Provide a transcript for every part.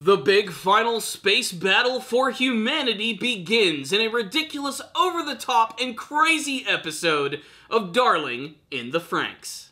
The big final space battle for humanity begins in a ridiculous, over-the-top, and crazy episode of Darling in the Franxx.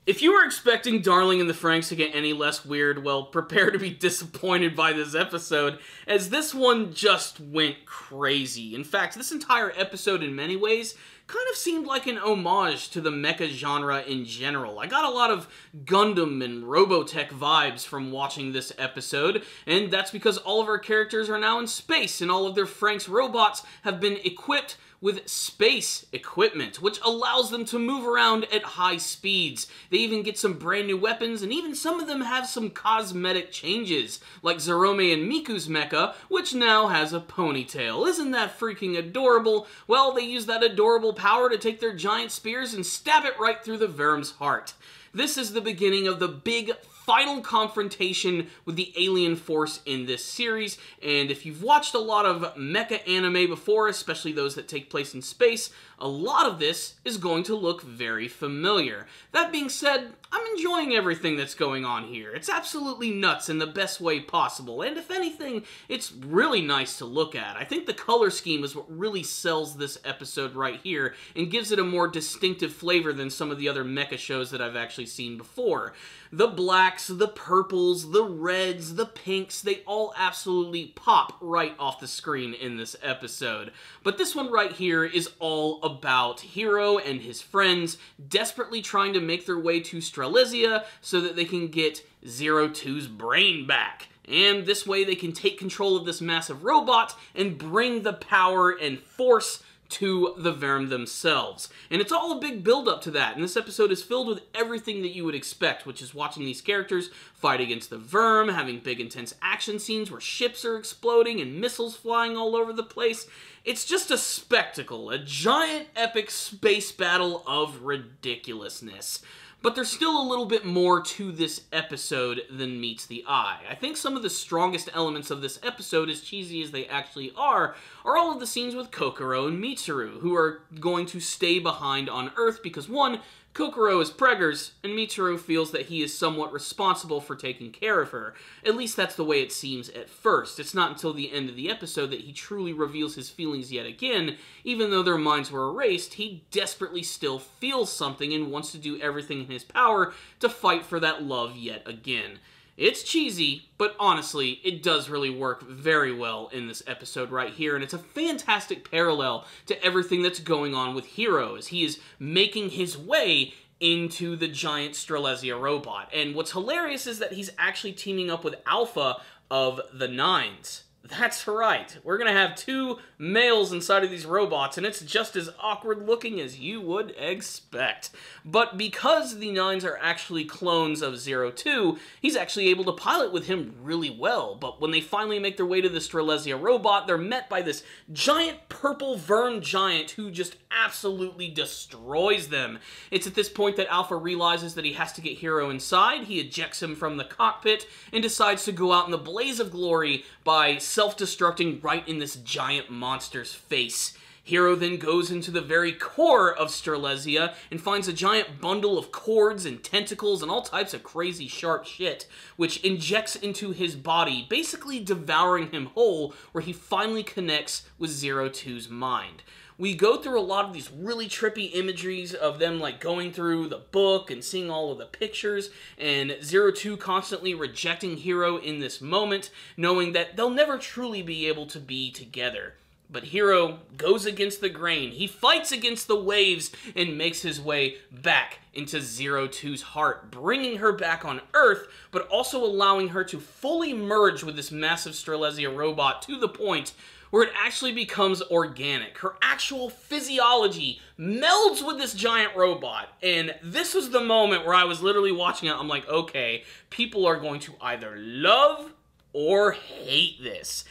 If you were expecting Darling in the Franxx to get any less weird, well, prepare to be disappointed by this episode, as this one just went crazy. In fact, this entire episode, in many ways, kind of seemed like an homage to the mecha genre in general. I got a lot of Gundam and Robotech vibes from watching this episode, and that's because all of our characters are now in space, and all of their Franxx robots have been equipped with space equipment, which allows them to move around at high speeds. They even get some brand new weapons, and even some of them have some cosmetic changes, like Zerome and Miku's mecha, which now has a ponytail. Isn't that freaking adorable? Well, they use that adorable power to take their giant spears and stab it right through the Verm's heart. This is the beginning of the big final confrontation with the alien force in this series, and if you've watched a lot of mecha anime before, especially those that take place in space, a lot of this is going to look very familiar. That being said, I'm enjoying everything that's going on here. It's absolutely nuts in the best way possible, and if anything, it's really nice to look at. I think the color scheme is what really sells this episode right here, and gives it a more distinctive flavor than some of the other mecha shows that I've actually seen before. The blacks, the purples, the reds, the pinks, they all absolutely pop right off the screen in this episode. But this one right here is all about Hiro and his friends desperately trying to make their way to Strelizia so that they can get 02's brain back. And this way they can take control of this massive robot and bring the power and force to the Verm themselves. And it's all a big build-up to that, and this episode is filled with everything that you would expect, which is watching these characters fight against the Verm, having big intense action scenes where ships are exploding and missiles flying all over the place. It's just a spectacle, a giant epic space battle of ridiculousness. But there's still a little bit more to this episode than meets the eye. I think some of the strongest elements of this episode, as cheesy as they actually are all of the scenes with Kokoro and Mitsuru, who are going to stay behind on Earth because, one, Kokoro is preggers, and Mitsuru feels that he is somewhat responsible for taking care of her. At least that's the way it seems at first. It's not until the end of the episode that he truly reveals his feelings yet again. Even though their minds were erased, he desperately still feels something and wants to do everything in his power to fight for that love yet again. It's cheesy, but honestly, it does really work very well in this episode right here, and it's a fantastic parallel to everything that's going on with Hiro as he is making his way into the giant Strelizia robot. And what's hilarious is that he's actually teaming up with Alpha of the Nines. That's right, we're gonna have two males inside of these robots, and it's just as awkward looking as you would expect. But because the Nines are actually clones of 02, he's actually able to pilot with him really well. But when they finally make their way to the Strelizia robot, they're met by this giant purple Verm giant who just absolutely destroys them. It's at this point that Alpha realizes that he has to get Hiro inside. He ejects him from the cockpit and decides to go out in the blaze of glory by self-destructing right in this giant monster's face. Hiro then goes into the very core of Strelizia and finds a giant bundle of cords and tentacles and all types of crazy sharp shit, which injects into his body, basically devouring him whole, where he finally connects with 02's mind. We go through a lot of these really trippy imageries of them like going through the book and seeing all of the pictures, and 02 constantly rejecting Hiro in this moment, knowing that they'll never truly be able to be together. But Hiro goes against the grain, he fights against the waves, and makes his way back into 02's heart, bringing her back on Earth, but also allowing her to fully merge with this massive Strelizia robot to the point where it actually becomes organic. Her actual physiology melds with this giant robot, and this was the moment where I was literally watching it. I'm like, okay, people are going to either love or hate this.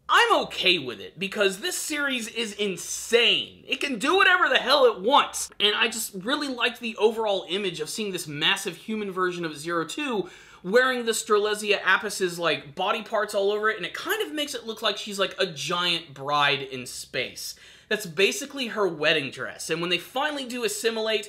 I'm okay with it, because this series is insane. It can do whatever the hell it wants, and I just really liked the overall image of seeing this massive human version of 02 wearing the Strelizia Apis' like body parts all over it, and it kind of makes it look like she's like a giant bride in space. that's basically her wedding dress. And when they finally do assimilate,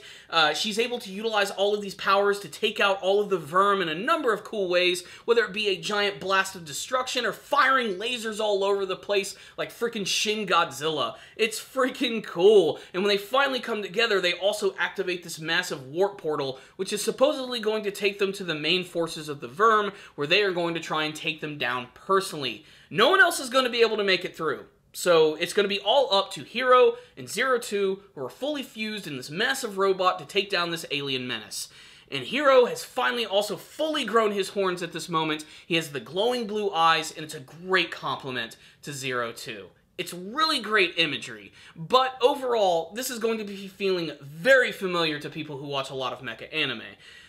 she's able to utilize all of these powers to take out all of the verm in a number of cool ways, whether it be a giant blast of destruction or firing lasers all over the place like freaking Shin Godzilla. It's freaking cool. And when they finally come together, they also activate this massive warp portal, which is supposedly going to take them to the main forces of the verm, where they are going to try and take them down personally. No one else is going to be able to make it through. So it's going to be all up to Hiro and Zero Two, who are fully fused in this massive robot to take down this alien menace. And Hiro has finally also fully grown his horns at this moment. He has the glowing blue eyes, and it's a great compliment to Zero Two. It's really great imagery, but overall, this is going to be feeling very familiar to people who watch a lot of mecha anime.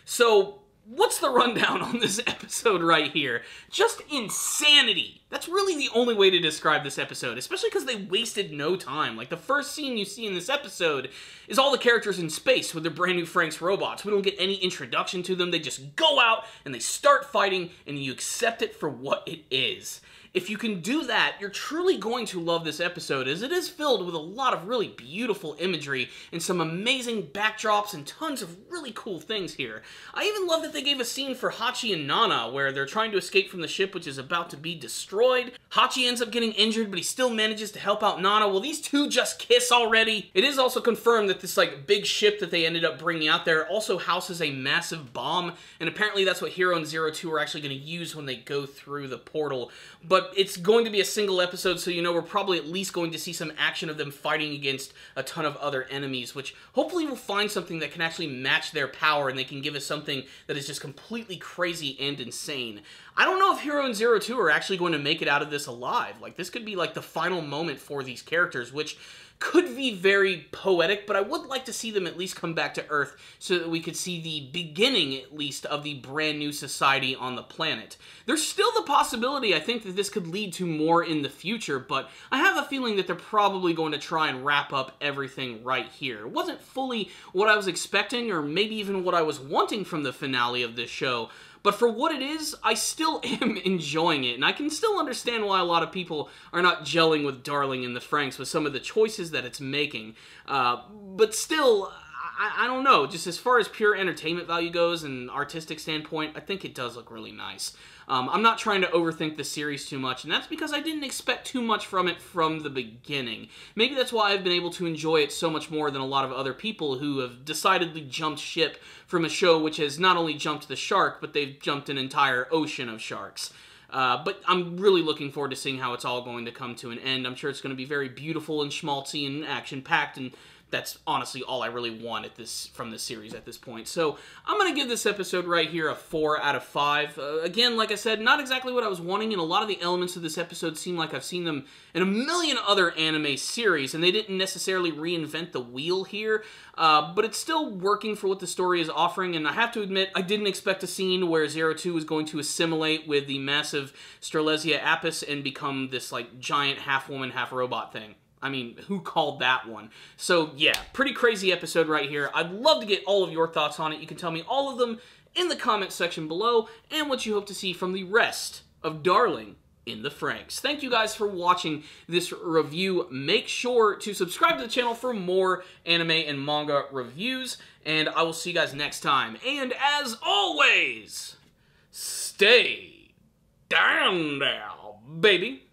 So, what's the rundown on this episode right here? Just insanity. That's really the only way to describe this episode, especially because they wasted no time. Like, the first scene you see in this episode is all the characters in space with their brand new Franxx robots. We don't get any introduction to them. They just go out and they start fighting, and you accept it for what it is. If you can do that, you're truly going to love this episode, as it is filled with a lot of really beautiful imagery and some amazing backdrops and tons of really cool things here. I even love that they gave a scene for Hachi and Nana where they're trying to escape from the ship, which is about to be destroyed. Hachi ends up getting injured, but he still manages to help out Nana. Well, these two just kiss already. It is also confirmed that this big ship that they ended up bringing out there also houses a massive bomb, and apparently that's what Hiro and Zero Two are actually going to use when they go through the portal. But it's going to be a single episode, so you know we're probably at least going to see some action of them fighting against a ton of other enemies, which hopefully we'll find something that can actually match their power, and they can give us something that is just completely crazy and insane. I don't know if Hiro and Zero Two are actually going to make it out of this alive. Like, this could be like the final moment for these characters, which could be very poetic, but I would like to see them at least come back to Earth so that we could see the beginning, at least, of the brand new society on the planet. There's still the possibility, I think, that this could lead to more in the future, but I have a feeling that they're probably going to try and wrap up everything right here. It wasn't fully what I was expecting, or maybe even what I was wanting from the finale of this show, but for what it is, I still am enjoying it, and I can still understand why a lot of people are not gelling with Darling in the Franxx with some of the choices that it's making. But still, I don't know, just as far as pure entertainment value goes and artistic standpoint, I think it does look really nice. I'm not trying to overthink the series too much, and that's because I didn't expect too much from it from the beginning. Maybe that's why I've been able to enjoy it so much more than a lot of other people who have decidedly jumped ship from a show which has not only jumped the shark, but they've jumped an entire ocean of sharks. But I'm really looking forward to seeing how it's all going to come to an end. I'm sure it's going to be very beautiful and schmaltzy and action-packed, and that's honestly all I really want from this series at this point. So I'm going to give this episode right here a 4 out of 5. Again, like I said, not exactly what I was wanting, and a lot of the elements of this episode seem like I've seen them in a million other anime series, and they didn't necessarily reinvent the wheel here, but it's still working for what the story is offering, and I have to admit, I didn't expect a scene where Zero Two is going to assimilate with the massive Strelezia Apis and become this, giant half-woman, half-robot thing. I mean, who called that one? So, yeah, pretty crazy episode right here. I'd love to get all of your thoughts on it. You can tell me all of them in the comment section below, and what you hope to see from the rest of Darling in the Franxx. Thank you guys for watching this review. Make sure to subscribe to the channel for more anime and manga reviews, and I will see you guys next time. And as always, stay down now, baby.